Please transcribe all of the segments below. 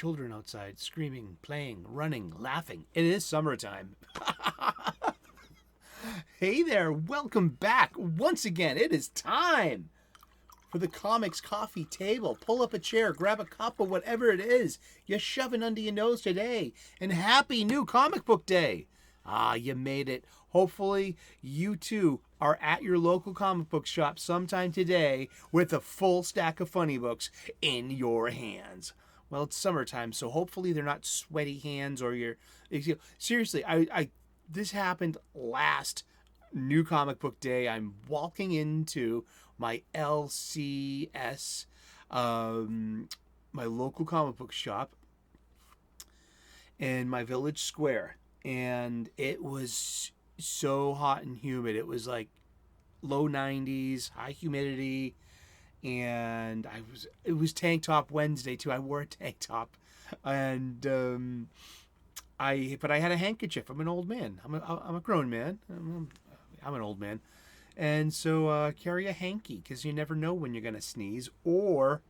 children outside screaming, playing, running, laughing. It is summertime. Hey there, welcome back. Once again, it is time for the Comics Coffee Table. Pull up a chair, grab a cup of whatever it is you're shoving under your nose today. And happy new comic book day. You made it. Hopefully, you too are at your local comic book shop sometime today with a full stack of funny books in your hands. Well, it's summertime, so hopefully they're not sweaty hands or your... Seriously, this happened last new comic book day. I'm walking into my LCS, my local comic book shop in my village square. And it was so hot and humid. It was like low 90s, high humidity, and it was tank top Wednesday too. I wore a tank top, and but I had a handkerchief. I'm an old man. I'm a grown man. I'm an old man, and so carry a hanky because you never know when you're gonna sneeze or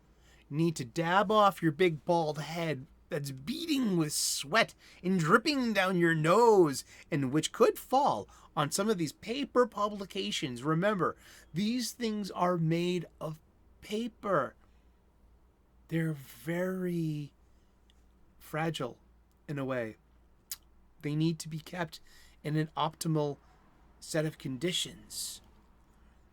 need to dab off your big bald head that's beating with sweat and dripping down your nose, and which could fall on some of these paper publications. Remember, these things are made of paper. They're very fragile in a way. They need to be kept in an optimal set of conditions.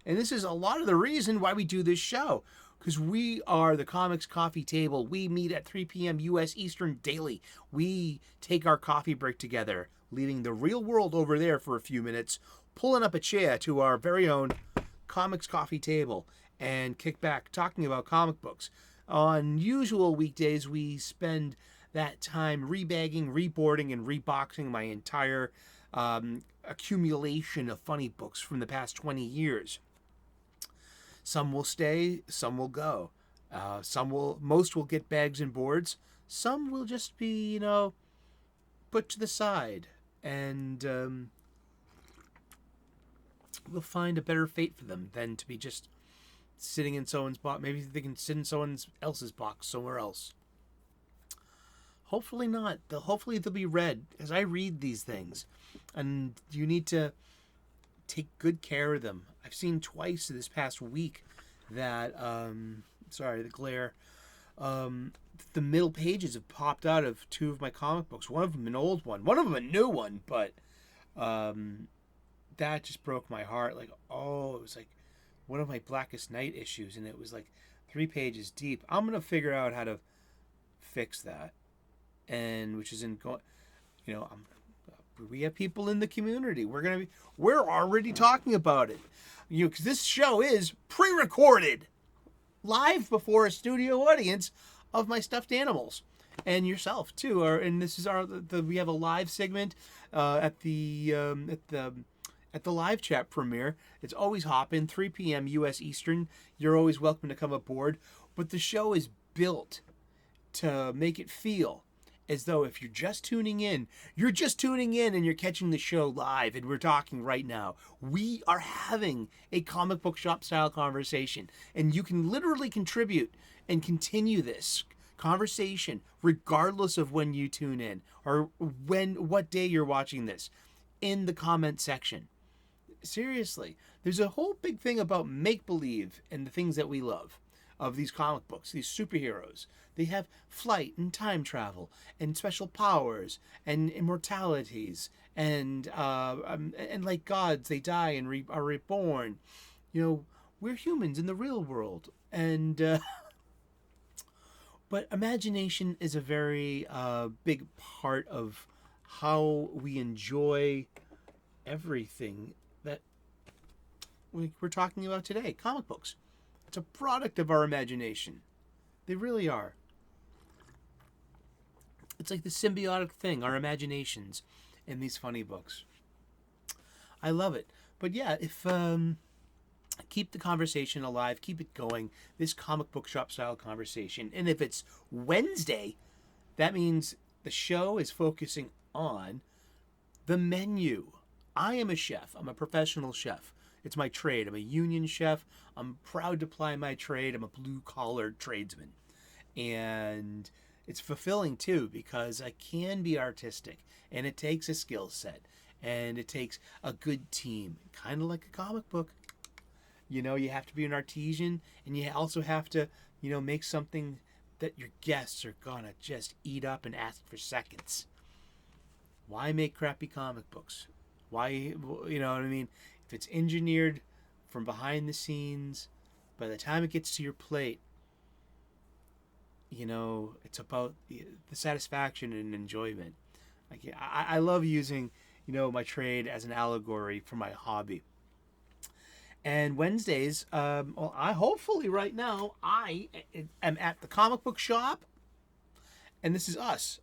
And this is a lot of the reason why we do this show. Because we are the Comics Coffee Table. We meet at 3 p.m. U.S. Eastern daily. We take our coffee break together, leaving the real world over there for a few minutes, pulling up a chair to our very own Comics Coffee Table, and kick back talking about comic books. On usual weekdays, we spend that time rebagging, reboarding, and reboxing my entire accumulation of funny books from the past 20 years. Some will stay, some will go. Most will get bags and boards. Some will just be, put to the side. And we'll find a better fate for them than to be just sitting in someone's box. Maybe they can sit in someone else's box somewhere else. Hopefully not. Hopefully they'll be read, as I read these things. And you need to take good care of them. I've seen twice this past week that, sorry, the glare, the middle pages have popped out of two of my comic books. One of them an old one, one of them a new one, but that just broke my heart. Like, it was like one of my Blackest Night issues, and it was like 3 pages deep. I'm going to figure out how to fix that, and which is we have people in the community. We're already talking about it. Because this show is pre-recorded live before a studio audience of my stuffed animals and yourself too. And this is we have a live segment at the live chat premiere. It's always hopping 3 p.m. U.S. Eastern. You're always welcome to come aboard. But the show is built to make it feel as though if you're just tuning in and you're catching the show live, and we're talking right now. We are having a comic book shop style conversation, and you can literally contribute and continue this conversation regardless of when you tune in or what day you're watching this in the comment section. Seriously, there's a whole big thing about make-believe and the things that we love of these comic books, these superheroes. They have flight and time travel and special powers and immortalities and like gods, they die and are reborn. We're humans in the real world, and but imagination is a very big part of how we enjoy everything that we're talking about today. Comic books. It's a product of our imagination. They really are. It's like the symbiotic thing, our imaginations in these funny books. I love it. But yeah, if keep the conversation alive, keep it going, this comic book shop style conversation. And if it's Wednesday, that means the show is focusing on the menu. I am a chef. I'm a professional chef. It's my trade. I'm a union chef. I'm proud to ply my trade. I'm a blue-collar tradesman. And it's fulfilling too, because I can be artistic, and it takes a skill set, and it takes a good team, kind of like a comic book. You know, you have to be an artisan, and you also have to, you know, make something that your guests are gonna just eat up and ask for seconds. Why make crappy comic books? Why, you know what I mean? If it's engineered from behind the scenes, by the time it gets to your plate, you know, it's about the satisfaction and enjoyment. Like, I love using, you know, my trade as an allegory for my hobby. And Wednesdays, well, I hopefully right now I am at the comic book shop, and this is us.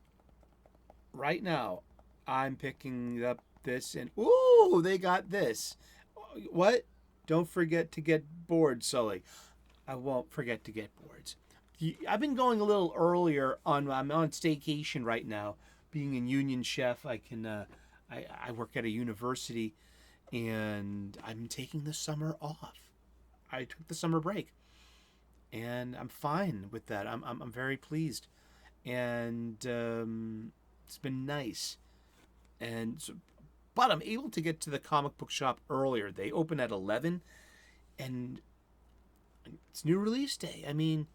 Right now, I'm picking up this, and ooh, they got this. What? Don't forget to get boards, Sully. I won't forget to get boards. I've been going a little earlier I'm on staycation right now. Being a union chef, I work at a university, and I'm taking the summer off. I took the summer break, and I'm fine with that. I'm very pleased, and it's been nice. And so, but I'm able to get to the comic book shop earlier. They open at 11, and it's new release day. I mean,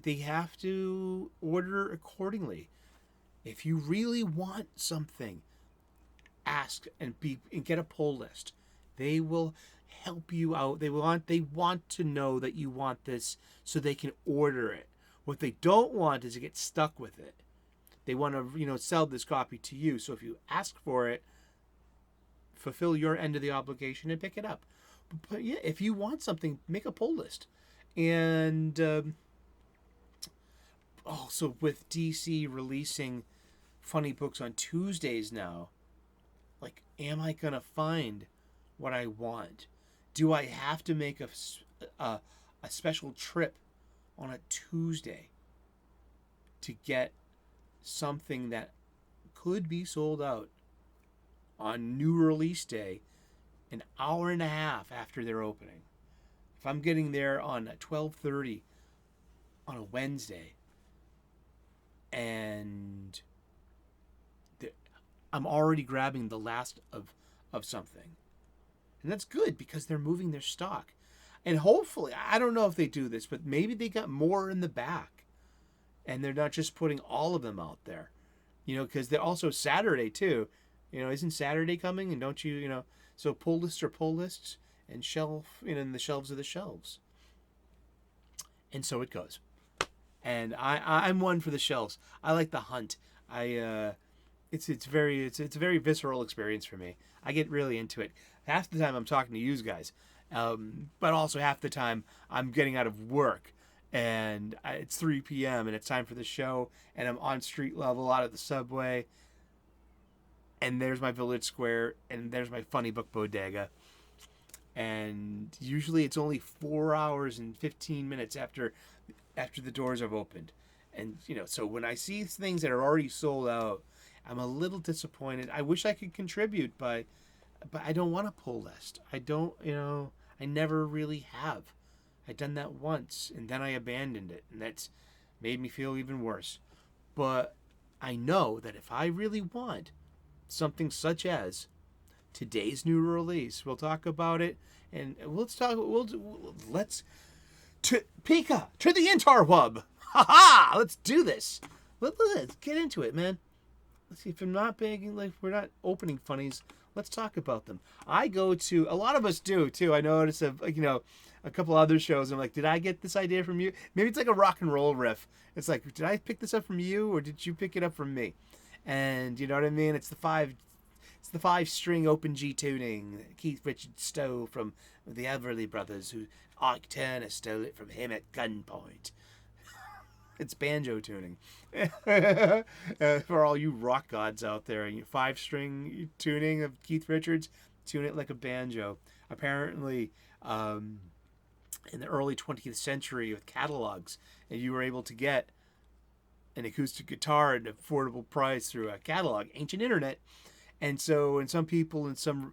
they have to order accordingly. If you really want something, ask and get a pull list. They will help you out. They want to know that you want this so they can order it. What they don't want is to get stuck with it. They want to, you know, sell this copy to you. So if you ask for it, fulfill your end of the obligation and pick it up. But yeah, if you want something, make a pull list. And also with DC releasing funny books on Tuesdays now, like, am I gonna find what I want? Do I have to make a special trip on a Tuesday to get something that could be sold out on new release day an hour and a half after their opening? If I'm getting there on 12:30 on a Wednesday, and I'm already grabbing the last of something, and that's good because they're moving their stock. And hopefully, I don't know if they do this, but maybe they got more in the back, and they're not just putting all of them out there, you know, because they're also Saturday too. You know, isn't Saturday coming? And don't you, you know, so pull lists are pull lists, and shelf, you know, and the shelves are the shelves. And so it goes. And I'm one for the shelves. I like the hunt. It's a very visceral experience for me. I get really into it. Half the time I'm talking to you guys, but also half the time I'm getting out of work, and it's 3 p.m. and it's time for the show, and I'm on street level out of the subway, and there's my village square, and there's my funny book bodega. And usually it's only 4 hours and 15 minutes after the doors have opened. And, you know, so when I see things that are already sold out, I'm a little disappointed. I wish I could contribute, but I don't want a pull list. I don't, you know, I never really have. I done that once, and then I abandoned it, and that's made me feel even worse. But I know that if I really want something such as today's new release, we'll talk about it, and let's Pika to the interweb. Ha ha! Let's do this. Let's get into it, man. Let's see, if I'm not begging, like, we're not opening funnies, let's talk about them. I go to, a lot of us do too. I notice a couple other shows. I'm like, did I get this idea from you? Maybe it's like a rock and roll riff. It's like, did I pick this up from you, or did you pick it up from me? And you know what I mean? It's the 5-string open G tuning that Keith Richards stole from the Everly Brothers, who Ike Turner stole it from him at gunpoint. It's banjo tuning. For all you rock gods out there, 5-string tuning of Keith Richards, tune it like a banjo. Apparently, in the early 20th century with catalogs, and you were able to get an acoustic guitar at an affordable price through a catalog, ancient internet. And so, and some people in some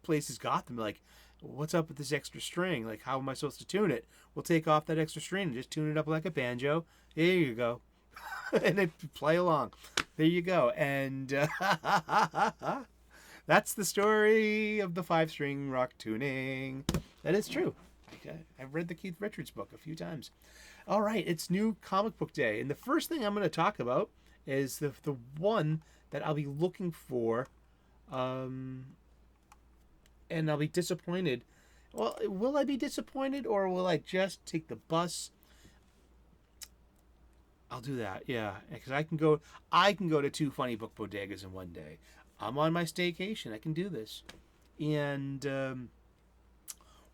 places got them, like, what's up with this extra string? Like, how am I supposed to tune it? We'll take off that extra string and just tune it up like a banjo. There you go. and then play along. There you go. And that's the story of the 5-string rock tuning. That is true. I've read the Keith Richards book a few times. All right, it's new comic book day. And the first thing I'm going to talk about is the one that I'll be looking for. And I'll be disappointed. Well, will I be disappointed, or will I just take the bus? I'll do that, yeah. Because I can go to 2 funny book bodegas in one day. I'm on my staycation. I can do this. And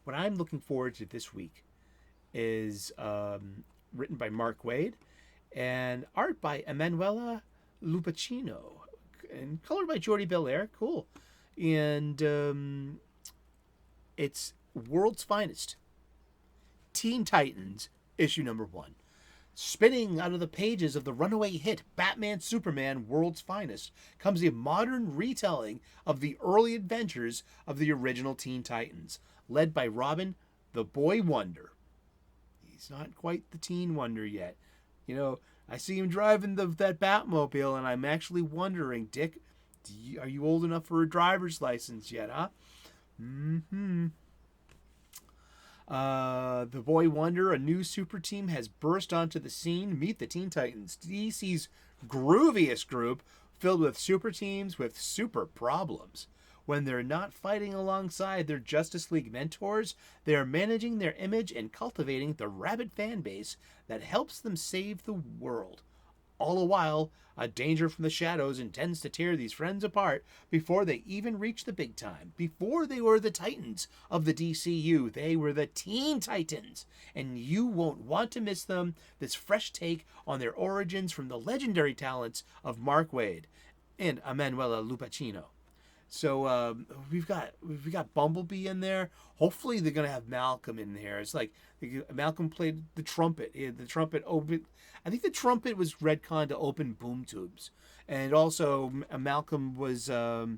what I'm looking forward to this week is written by Mark Waid and art by Emanuela Lupacchino and colored by Jordi Belair. Cool. And it's World's Finest, Teen Titans, issue number 1. Spinning out of the pages of the runaway hit Batman Superman World's Finest comes a modern retelling of the early adventures of the original Teen Titans, led by Robin, the Boy Wonder. He's not quite the Teen Wonder yet. You know, I see him driving that Batmobile, and I'm actually wondering, Dick, are you old enough for a driver's license yet, huh? Mm-hmm. The Boy Wonder, a new super team, has burst onto the scene. Meet the Teen Titans, DC's grooviest group, filled with super teams with super problems. When they're not fighting alongside their Justice League mentors, they are managing their image and cultivating the rabid fan base that helps them save the world. All the while, a danger from the shadows intends to tear these friends apart before they even reach the big time. Before they were the Titans of the DCU, they were the Teen Titans, and you won't want to miss them. This fresh take on their origins from the legendary talents of Mark Waid and Emanuela Lupacchino. So we've got Bumblebee in there. Hopefully they're gonna have Malcolm in there. It's like Malcolm played the trumpet. The trumpet opened. I think the trumpet was retconned to open boom tubes, and also Malcolm was also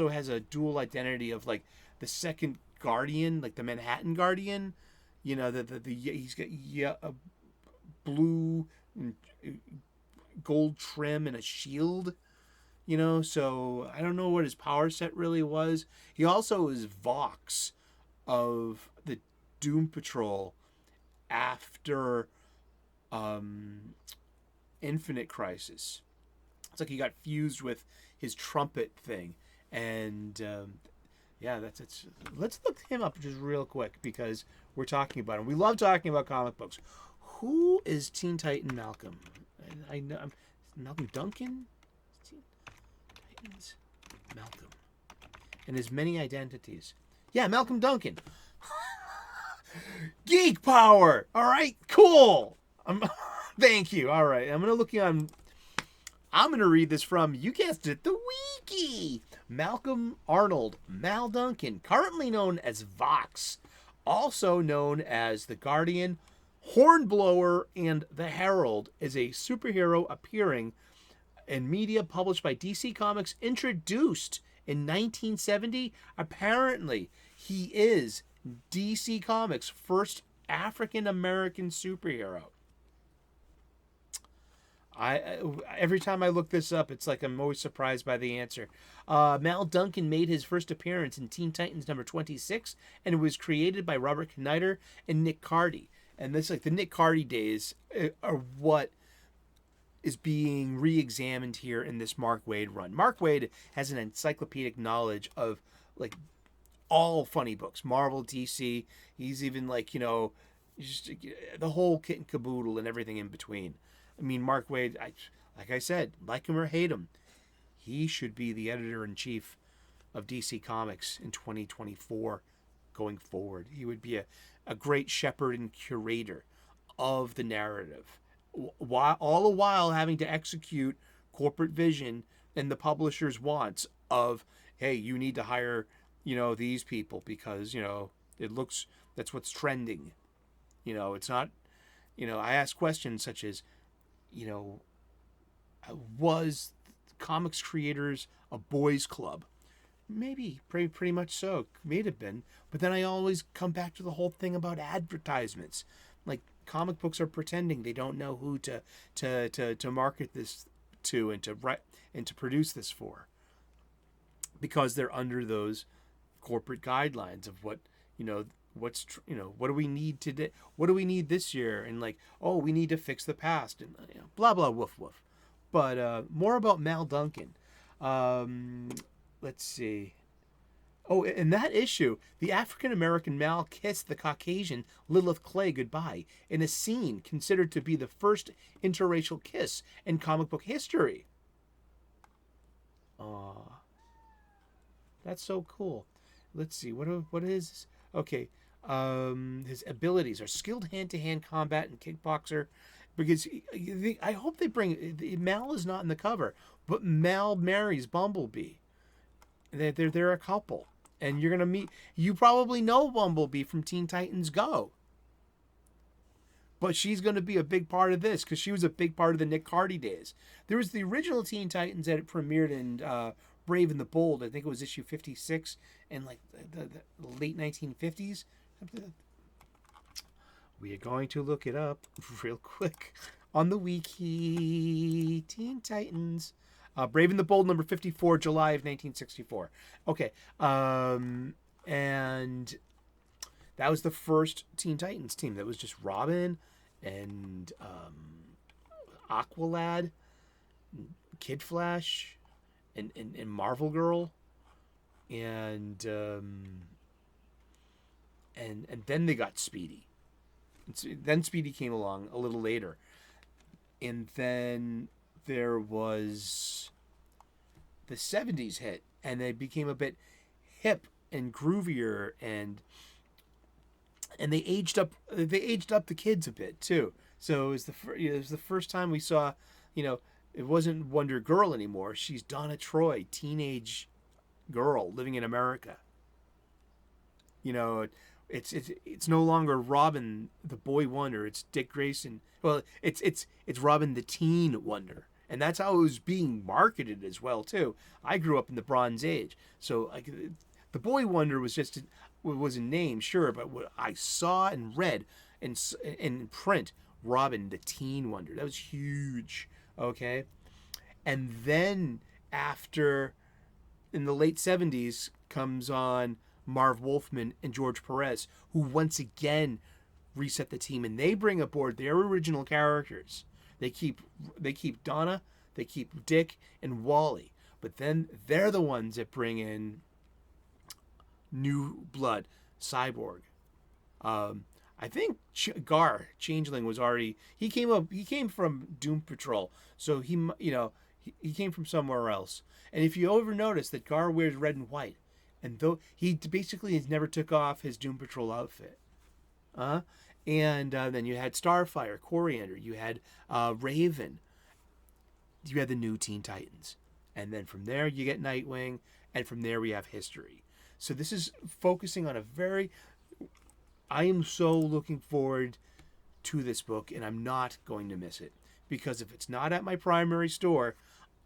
has a dual identity of like the second Guardian, like the Manhattan Guardian. You know, he's got a blue gold trim and a shield. You know, so I don't know what his power set really was. He also is Vox of the Doom Patrol after Infinite Crisis. It's like he got fused with his trumpet thing. And yeah, that's it. Let's look him up just real quick because we're talking about him. We love talking about comic books. Who is Teen Titan Malcolm? I know Malcolm Duncan? Malcolm and his many identities. Yeah, Malcolm Duncan. Geek power. All right, cool. Thank you. All right, I'm gonna look on. I'm gonna read this from, you guessed it, the wiki. Malcolm Arnold, Mal Duncan, currently known as Vox, also known as the Guardian, Hornblower, and the Herald, is a superhero appearing in media published by DC Comics, introduced in 1970. Apparently, he is DC Comics' first African-American superhero. Every time I look this up, it's like I'm always surprised by the answer. Mal Duncan made his first appearance in Teen Titans number 26, and it was created by Robert Knighter and Nick Cardy. And this, like, the Nick Cardy days are what is being re-examined here in this Mark Waid run. Mark Waid has an encyclopedic knowledge of like all funny books, Marvel, DC. He's even like, you know, just the whole kit and caboodle and everything in between. I mean, Mark Waid, like I said, like him or hate him, he should be the editor-in-chief of DC Comics in 2024 going forward. He would be a great shepherd and curator of the narrative, all the while having to execute corporate vision and the publisher's wants of, hey, you need to hire, you know, these people because, you know, that's what's trending. You know, it's not, you know, I ask questions such as, you know, was comics creators a boys club? Maybe, pretty much so. May have been. But then I always come back to the whole thing about advertisements. Like, comic books are pretending they don't know who to market this to and to write and to produce this for, because they're under those corporate guidelines of what, what do we need today, what do we need this year, and like, oh, we need to fix the past, and blah blah woof woof. But more about Mal Duncan. Let's see. Oh, in that issue, the African-American Mal kissed the Caucasian Lilith Clay goodbye in a scene considered to be the first interracial kiss in comic book history. Aw. That's so cool. Let's see. What is this? Okay. His abilities are skilled hand-to-hand combat and kickboxer. Because I hope they bring... Mal is not in the cover, but Mal marries Bumblebee. They're a couple. And you're going to meet... You probably know Bumblebee from Teen Titans Go. But she's going to be a big part of this because she was a big part of the Nick Cardy days. There was the original Teen Titans that it premiered in Brave and the Bold. I think it was issue 56 in like the late 1950s. We are going to look it up real quick on the wiki. Teen Titans. Brave and the Bold, number 54, July of 1964. Okay. And that was the first Teen Titans team. That was just Robin and Aqualad, Kid Flash, and Marvel Girl. And then they got Speedy. Then Speedy came along a little later. And then there was the 70s hit, and they became a bit hip and groovier, and they aged up the kids a bit too. So it was the first time we saw, it wasn't Wonder Girl anymore. She's Donna Troy, teenage girl living in America. It's no longer Robin the Boy Wonder. It's Dick Grayson. Well, it's Robin the Teen Wonder, and that's how it was being marketed as well too. I grew up in the Bronze Age, so like the Boy Wonder was a name, sure, but what I saw and read in print, Robin the Teen Wonder, that was huge. Okay, and then after, in the late 70s, comes on Marv Wolfman and George Perez, who once again reset the team, and they bring aboard their original characters. They keep Donna, they keep Dick and Wally, but then they're the ones that bring in new blood, Cyborg. I think Gar Changeling was already, he came from Doom Patrol, so he came from somewhere else. And if you ever notice that Gar wears red and white, and though he basically has never took off his Doom Patrol outfit. And then you had Starfire, Coriander, you had Raven, you had the new Teen Titans. And then from there you get Nightwing, and from there we have history. So this is focusing on I am so looking forward to this book, and I'm not going to miss it. Because if it's not at my primary store,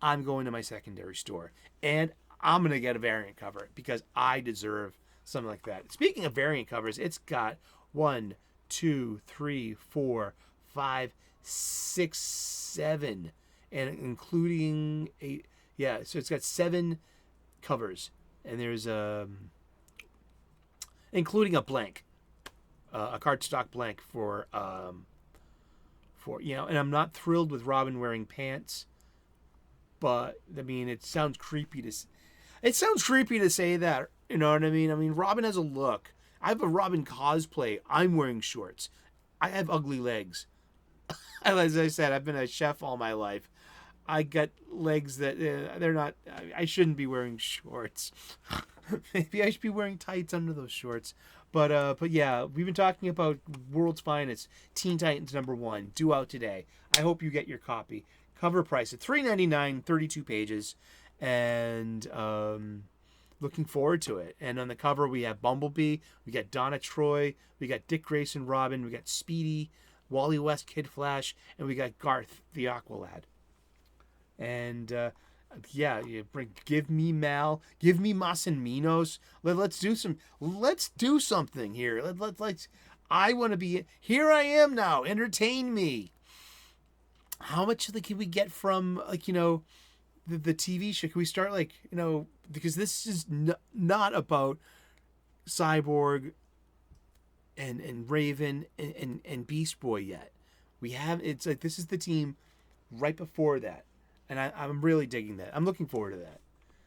I'm going to my secondary store. And I'm going to get a variant cover because I deserve something like that. Speaking of variant covers, it's got 1, 2, 3, 4, 5, 6, 7, and including 8. Yeah, so it's got 7 covers, and there's including a blank, a cardstock blank for and I'm not thrilled with Robin wearing pants, but I mean it sounds creepy to say that, you know what I mean? I mean, Robin has a look. I have a Robin cosplay. I'm wearing shorts. I have ugly legs. As I said, I've been a chef all my life. I got legs that they're not. I shouldn't be wearing shorts. Maybe I should be wearing tights under those shorts. But yeah, we've been talking about World's Finest, Teen Titans #1, due out today. I hope you get your copy. Cover price at $3.99, 32 pages, and looking forward to it. And on the cover we have Bumblebee, we got Donna Troy, we got Dick Grayson Robin, we got Speedy, Wally West Kid Flash, and we got Garth the Aqualad. And give me Mal, give me Mas and Minos. Let's do something here. I want to be here. I am now. Entertain me. How much can we get from the TV show? Can we start because this is not about Cyborg and Raven and Beast Boy yet. We have this is the team right before that, and I'm really digging that. I'm looking forward to that.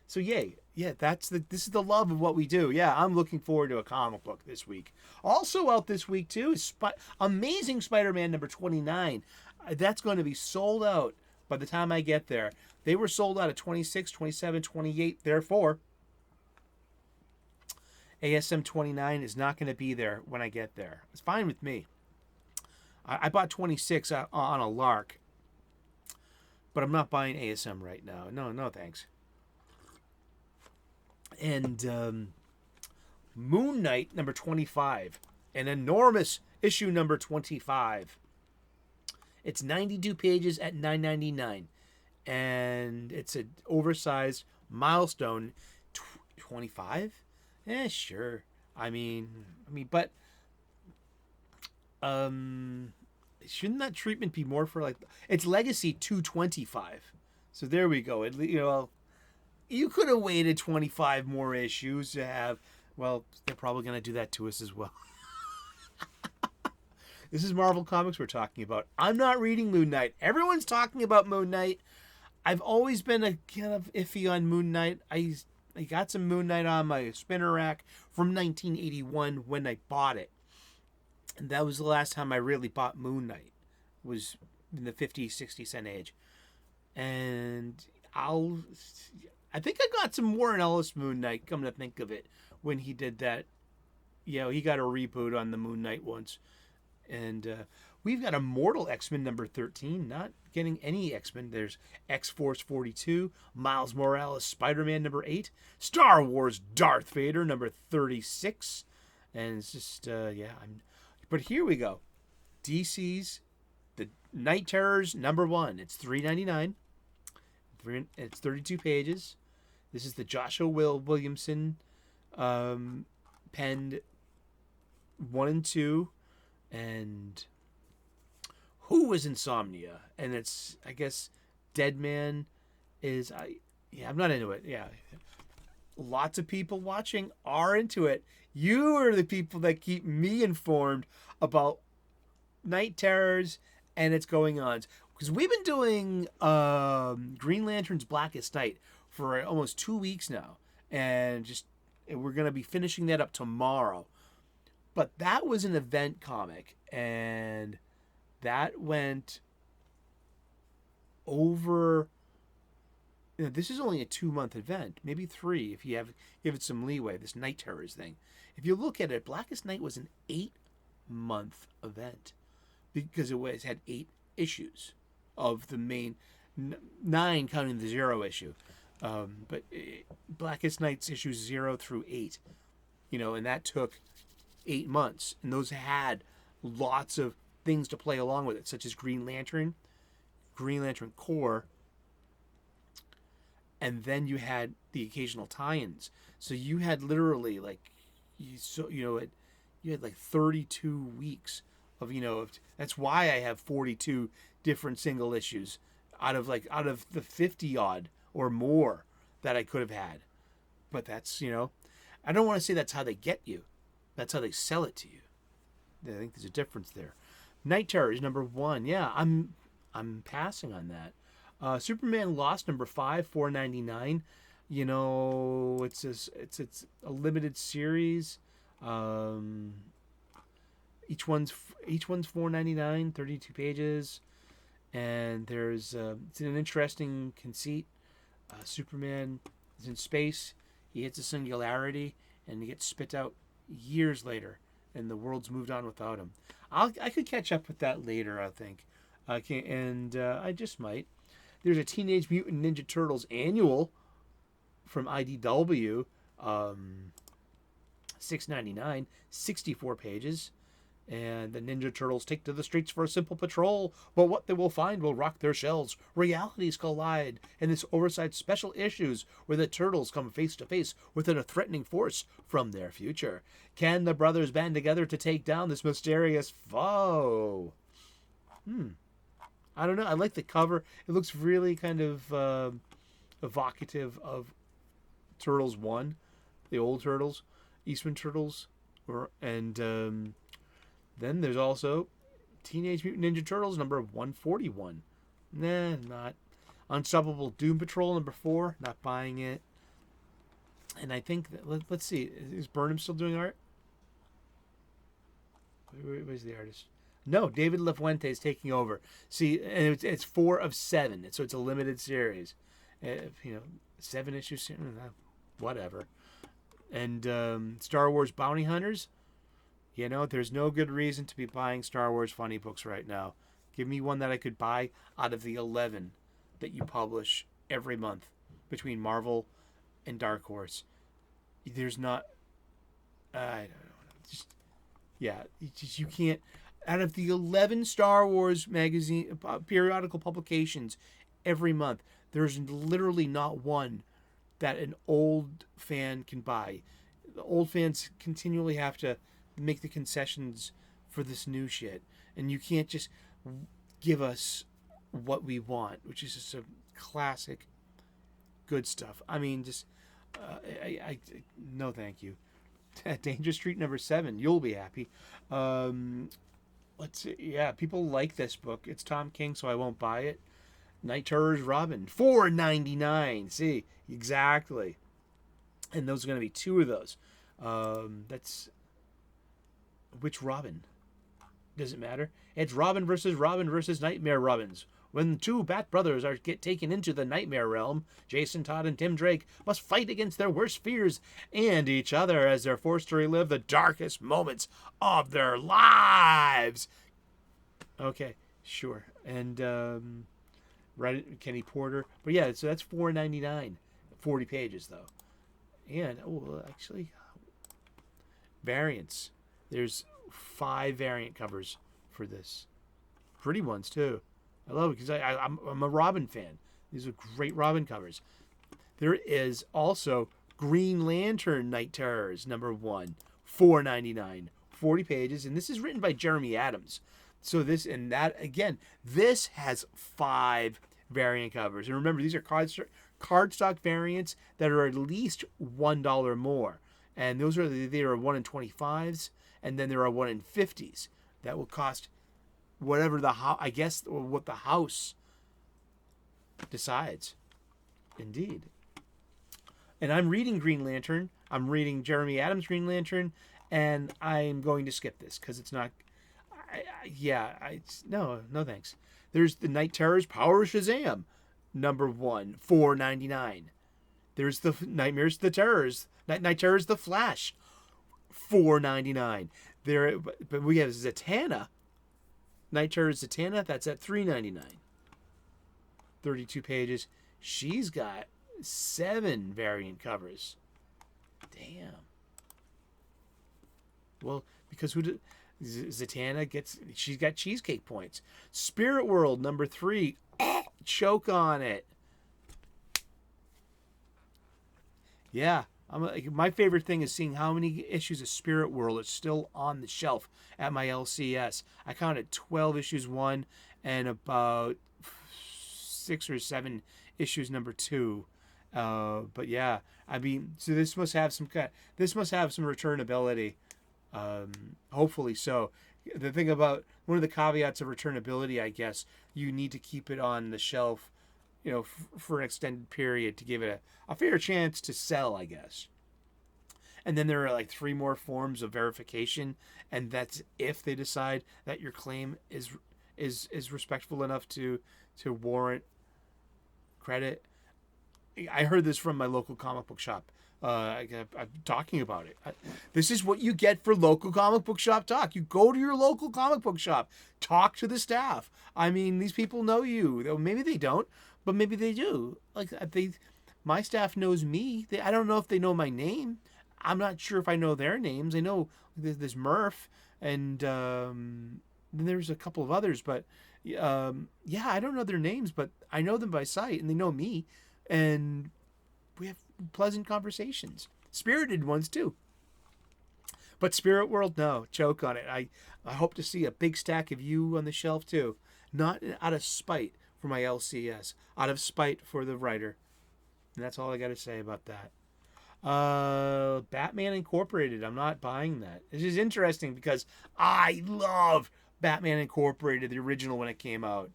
So yay, yeah, this is the love of what we do. Yeah, I'm looking forward to a comic book this week. Also out this week too is Amazing Spider-Man number 29. That's going to be sold out by the time I get there. They were sold out at 26, 27, 28. Therefore, ASM 29 is not going to be there when I get there. It's fine with me. I bought 26 on a lark, but I'm not buying ASM right now. No, thanks. And Moon Knight number 25, an enormous issue number 25. It's 92 pages at $9.99, and it's an oversized milestone. 25? Sure. I mean, but shouldn't that treatment be more for it's Legacy 225? So there we go. You could have waited 25 more issues to have. Well, they're probably going to do that to us as well. This is Marvel Comics we're talking about. I'm not reading Moon Knight. Everyone's talking about Moon Knight. I've always been a kind of iffy on Moon Knight. I got some Moon Knight on my spinner rack from 1981 when I bought it. And that was the last time I really bought Moon Knight. Was in the 50, 60 cent age. And I think I got some Warren Ellis Moon Knight, come to think of it, when he did that. Yeah, he got a reboot on the Moon Knight once. And we've got Immortal X-Men number 13, not getting any X-Men. There's X-Force 42, Miles Morales Spider-Man number 8, Star Wars Darth Vader number 36. And it's just, but here we go. DC's The Night Terrors number 1. It's $3.99. It's 32 pages. This is the Joshua Williamson penned 1 and 2. And who was Insomnia? And it's, I guess, Deadman is, I'm not into it. Yeah. Lots of people watching are into it. You are the people that keep me informed about Night Terrors and its going on. Because we've been doing Green Lantern's Blackest Night for almost 2 weeks now. And we're going to be finishing that up tomorrow. But that was an event comic, and that went over. This is only a 2-month event, maybe 3 if you give it some leeway. This Night Terrors thing. If you look at it, Blackest Night was an 8-month event because it had 8 issues of the main 9, counting the 0 issue. But Blackest Night's issues 0 through 8, and that took 8 months, and those had lots of things to play along with it, such as Green Lantern Corps, and then you had the occasional tie-ins. So you had literally you had like 32 weeks of that's why I have 42 different single issues out of the 50 odd or more that I could have had. But that's I don't want to say that's how they get you. That's how they sell it to you. I think there's a difference there. Night Terrors number 1. Yeah, I'm passing on that. Superman Lost number 5, $4.99. It's a limited series. Each one's $4.99, 32 pages, and there's it's an interesting conceit. Superman is in space. He hits a singularity, and he gets spit out years later, and the world's moved on without him. I could catch up with that later, I think. I just might. There's a Teenage Mutant Ninja Turtles annual from IDW, $6.99, 64 pages, And the Ninja Turtles take to the streets for a simple patrol, but what they will find will rock their shells. Realities collide in this oversized special issues where the Turtles come face to face with a threatening force from their future. Can the brothers band together to take down this mysterious foe? I don't know. I like the cover. It looks really kind of evocative of Turtles 1, the old Turtles, Eastman Turtles, and then there's also Teenage Mutant Ninja Turtles number 141. Nah, not. Unstoppable Doom Patrol number 4, not buying it. And I think that, let's see, is Burnham still doing art? Where's the artist? No, David LaFuente is taking over. See, and it's 4 of 7, so it's a limited series. 7 issues, whatever. And Star Wars Bounty Hunters. There's no good reason to be buying Star Wars funny books right now. Give me one that I could buy out of the 11 that you publish every month between Marvel and Dark Horse. There's not. I don't know. You can't. Out of the 11 Star Wars magazine periodical publications every month, there's literally not one that an old fan can buy. The old fans continually have to make the concessions for this new shit, and you can't just give us what we want, which is just a classic good stuff. I mean, just I no thank you. Danger Street number 7, you'll be happy. Let's see. Yeah, people like this book. It's Tom King, so I won't buy it. Night Terror's Robin, $4.99. See, exactly. And those are going to be 2 of those. That's which Robin? Does it matter? It's Robin versus Nightmare Robins. When 2 Bat brothers get taken into the nightmare realm, Jason Todd and Tim Drake must fight against their worst fears and each other as they're forced to relive the darkest moments of their lives. Okay, sure. And Kenny Porter. But yeah, so that's $4.99. 40 pages though. And actually, variants. There's 5 variant covers for this. Pretty ones too. I love it because I'm a Robin fan. These are great Robin covers. There is also Green Lantern Night Terrors number 1, $4.99, 40 pages, and this is written by Jeremy Adams. So this and that again. This has 5 variant covers, and remember these are cardstock variants that are at least $1 more, and those are there are 1 in 25s, and then there are 1 in 50s that will cost whatever what the house decides. Indeed. And I'm reading Green Lantern. I'm reading Jeremy Adams' Green Lantern, and I'm going to skip this because it's not. No thanks. There's the Night Terrors Power Shazam, number 1, $4.99. There's the Nightmares the Terrors, Night Terrors The Flash, $4.99. But we have Zatanna. Night Terrors Zatanna, that's at $3.99. 32 pages. She's got 7 variant covers. Damn. Well, because Zatanna she's got cheesecake points. Spirit World number 3. Choke on it. Yeah. My favorite thing is seeing how many issues of Spirit World is still on the shelf at my LCS. I counted 12 issues 1 and about 6 or 7 issues number 2. But yeah, I mean, so this must have some returnability. Hopefully so. The thing about one of the caveats of returnability, I guess, you need to keep it on the shelf, for an extended period to give it a fair chance to sell, I guess. And then there are like 3 more forms of verification, and that's if they decide that your claim is respectful enough to warrant credit. I heard this from my local comic book shop. I'm talking about it. This is what you get for local comic book shop talk. You go to your local comic book shop, talk to the staff. I mean, these people know you. Maybe they don't, but maybe they do. My staff knows me. I don't know if they know my name. I'm not sure if I know their names. I know there's Murph, and then there's a couple of others, but yeah, I don't know their names, but I know them by sight, and they know me, and we have pleasant conversations, spirited ones too. But Spirit World, no, choke on it. I hope to see a big stack of you on the shelf too, not out of spite for my LCS, out of spite for the writer. And that's all I got to say about that. Batman Incorporated. I'm not buying that. This is interesting because I love Batman Incorporated, the original when it came out.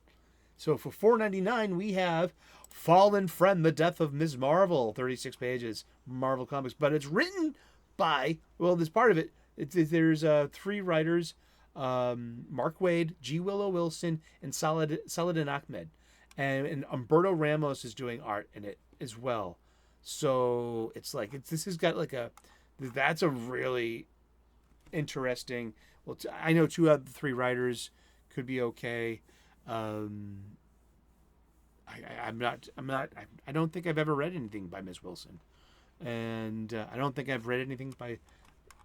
So for $4.99, we have Fallen Friend: The Death of Ms. Marvel, 36 pages, Marvel Comics. But it's written by, well, there's part of it. There's 3 writers, Mark Waid, G. Willow Wilson, and Saladin Ahmed. And Umberto Ramos is doing art in it as well. So it's like, this has got like that's a really interesting, well, I know 2 out of the 3 writers could be okay. I don't think I've ever read anything by Ms. Wilson. And I don't think I've read anything by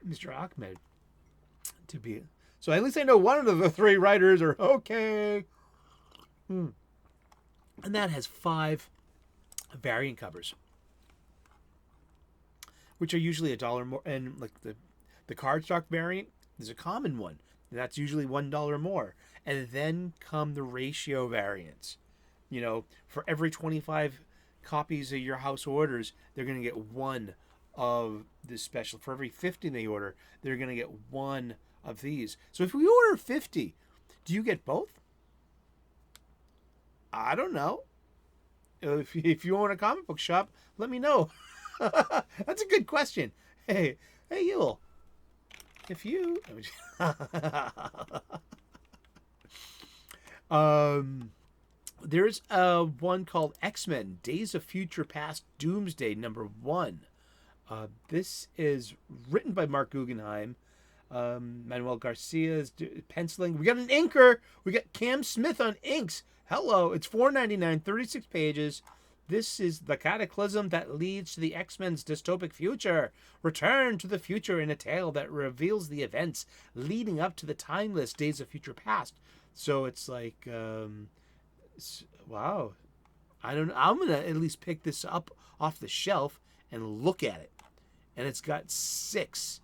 Mr. Ahmed so at least I know one of the 3 writers are okay. And that has 5 variant covers, which are usually $1 more, and like the cardstock variant is a common one. That's usually $1 more. And then come the ratio variants. You know, for every 25 copies of your house orders, they're going to get 1 of this special. For every 50 they order, they're going to get 1 of these. So if we order 50, do you get both? I don't know. If you own a comic book shop, let me know. That's a good question. Hey, Yule. If you... There's one called X-Men: Days of Future Past Doomsday #1. This is written by Mark Guggenheim. Manuel Garcia is penciling. We got an inker. We got Cam Smith on inks. Hello. It's $4.99, 36 pages. This is the cataclysm that leads to the X-Men's dystopic future. Return to the future in a tale that reveals the events leading up to the timeless Days of Future Past. So it's like... wow. I don't know. I'm going to at least pick this up off the shelf and look at it. And it's got 6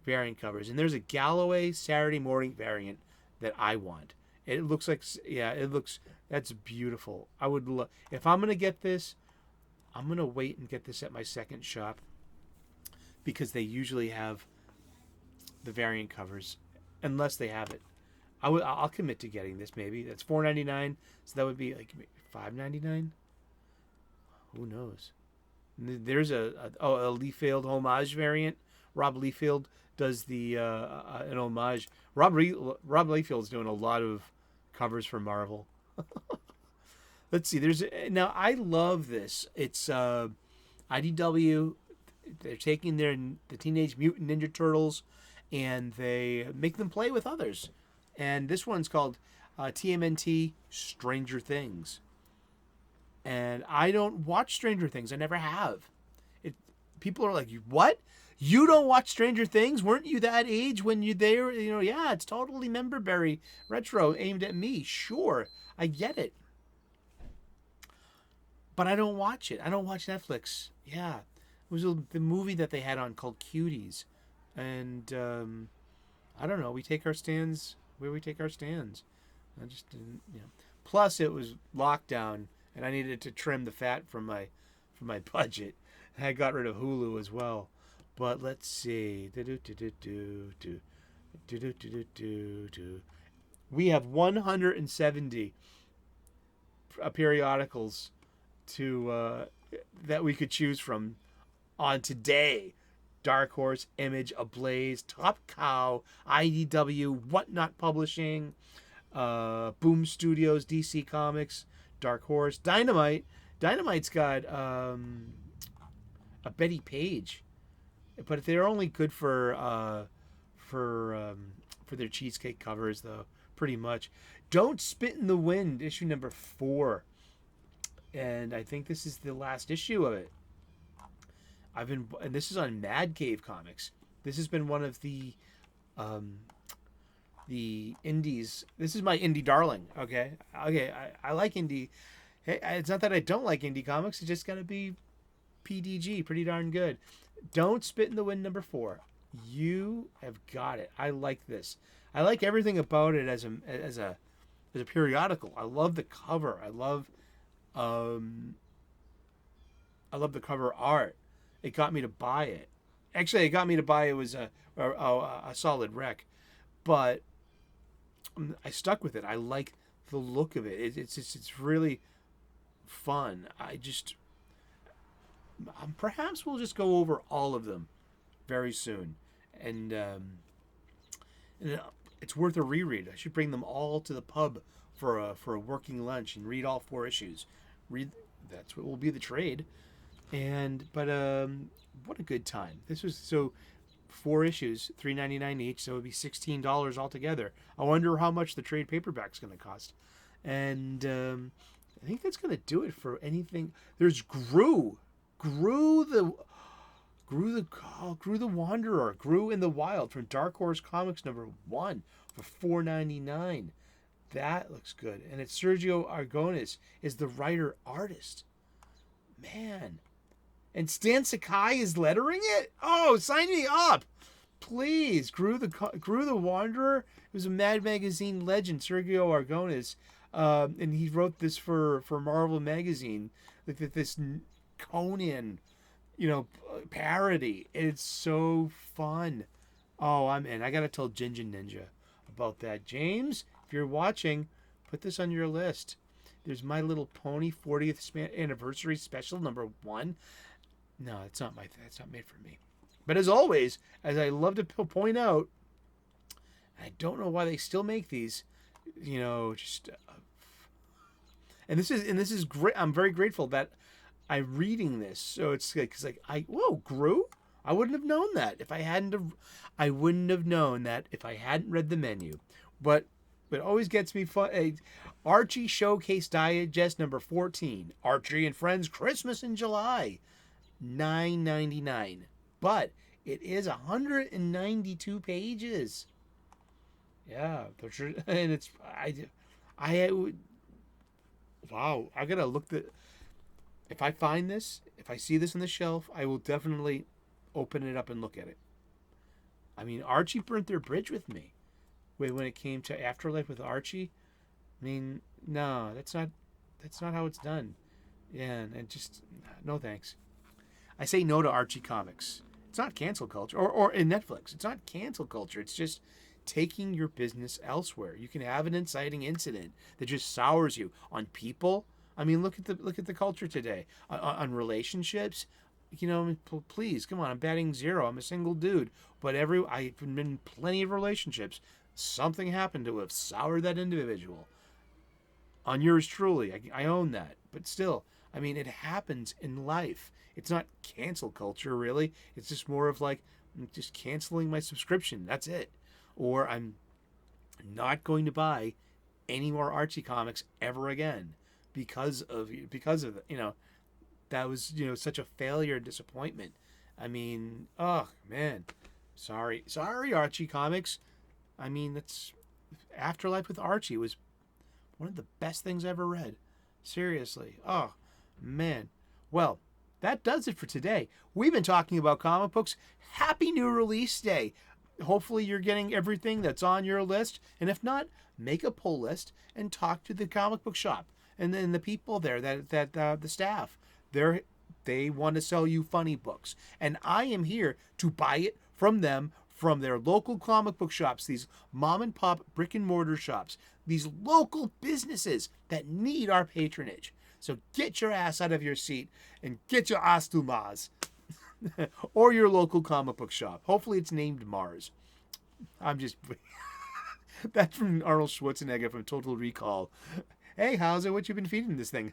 variant covers. And there's a Galloway Saturday morning variant that I want. It looks like, yeah, that's beautiful. I would love, if I'm going to get this, I'm going to wait and get this at my second shop, because they usually have the variant covers, unless they have it. I'll commit to getting this. Maybe that's $4.99, so that would be like $5.99. Who knows? There's a Liefeld homage variant. Rob Liefeld does the an homage. Rob Liefeld's doing a lot of covers for Marvel. Let's see. Now I love this. It's IDW. They're taking the Teenage Mutant Ninja Turtles, and they make them play with others. And this one's called TMNT Stranger Things. And I don't watch Stranger Things. I never have. People are like, what? You don't watch Stranger Things? Weren't you that age when they were, yeah, it's totally Memberberry retro aimed at me. Sure, I get it. But I don't watch it. I don't watch Netflix. Yeah. It was the movie that they had on called Cuties. And I don't know. We take our stands where we take our stands. I just didn't, Plus, it was lockdown, and I needed to trim the fat from my budget. And I got rid of Hulu as well. But let's see. We have 170 periodicals that we could choose from on today. Dark Horse, Image, Ablaze, Top Cow, IDW, Whatnot Publishing, Boom Studios, DC Comics, Dark Horse, Dynamite. Dynamite's got a Betty Page, but they're only good for their cheesecake covers, though. Pretty much. Don't Spit in the Wind, issue number 4, and I think this is the last issue of it. And this is on Mad Cave Comics. This has been one of the the indies. This is my indie darling. Okay, I like indie. Hey, it's not that I don't like indie comics. It's just gotta be PDG, pretty darn good. Don't Spit in the Wind #4. You have got it. I like this. I like everything about it as a periodical. I love the cover. I love the cover art. It got me to buy it. Actually, it got me to buy it was a solid wreck, but I stuck with it. I like the look of it. It's really fun. Perhaps we'll just go over all of them very soon, and it's worth a reread. I should bring them all to the pub for a working lunch and read all 4 issues. That's what will be the trade, but what a good time. This was 4 issues, $3.99 each, so it would be $16 altogether. I wonder how much the trade paperback's going to cost, and I think that's going to do it for anything. There's Gru the Wanderer, Gru in the Wild from Dark Horse Comics #1 for $4.99. That looks good. And it's Sergio Aragonés is the writer artist. Man. And Stan Sakai is lettering it? Oh, sign me up. Please. Gru the Wanderer. It was a Mad Magazine legend, Sergio Aragonés. And he wrote this for Marvel Magazine. This Conan, parody. It's so fun. Oh, I'm in. I gotta tell Ginger Ninja about that. James, if you're watching, put this on your list. There's My Little Pony 40th anniversary special #1. No, that's not made for me. But as always, as I love to point out, I don't know why they still make these. And this is great. I'm very grateful that I'm reading this. So it's like Gru? I wouldn't have known that if I hadn't read the menu. But it always gets me fun. Archie Showcase Digest #14. Archie and Friends Christmas in July. $9.99. But it is 192 pages. Yeah, and it's wow. I gotta look if I find this, if I see this on the shelf, I will definitely open it up and look at it. I mean, Archie burnt their bridge with me. When it came to Afterlife with Archie, I mean, no, that's not how it's done. Yeah, and just no thanks. I say no to Archie comics. It's not cancel culture, or in Netflix. It's not cancel culture. It's just taking your business elsewhere. You can have an inciting incident that just sours you on people. I mean, look at the culture today on relationships. Please come on. I'm batting 0. I'm a single dude, but I've been in plenty of relationships. Something happened to have soured that individual. On yours truly, I own that. But still, I mean, it happens in life. It's not cancel culture, really. It's just more of like, I'm just canceling my subscription. That's it. Or I'm not going to buy any more Archie comics ever again because of that was such a failure and disappointment. I mean, oh man, sorry Archie comics. I mean, that's Afterlife with Archie was one of the best things I ever read. Seriously. Oh man. Well, that does it for today. We've been talking about comic books. Happy new release day. Hopefully you're getting everything that's on your list. And if not, make a pull list and talk to the comic book shop. And then the people there, the staff, they want to sell you funny books. And I am here to buy it from them, from their local comic book shops, these mom and pop brick and mortar shops, these local businesses that need our patronage. So get your ass out of your seat and get your ass to Mars. Or your local comic book shop. Hopefully it's named Mars. That's from Arnold Schwarzenegger from Total Recall. Hey, how's it? What you been feeding this thing?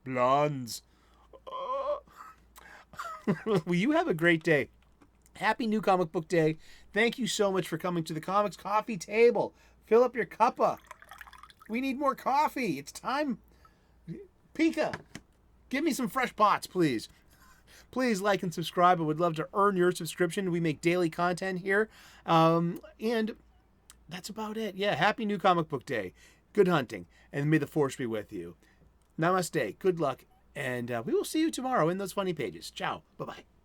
Blondes. Well, you have a great day. Happy New Comic Book Day. Thank you so much for coming to the Comics Coffee Table. Fill up your cuppa. We need more coffee. It's time. Pika, give me some fresh pots, please. Please like and subscribe. I would love to earn your subscription. We make daily content here. And that's about it. Yeah, happy New Comic Book Day. Good hunting. And may the force be with you. Namaste. Good luck. And we will see you tomorrow in those funny pages. Ciao. Bye-bye.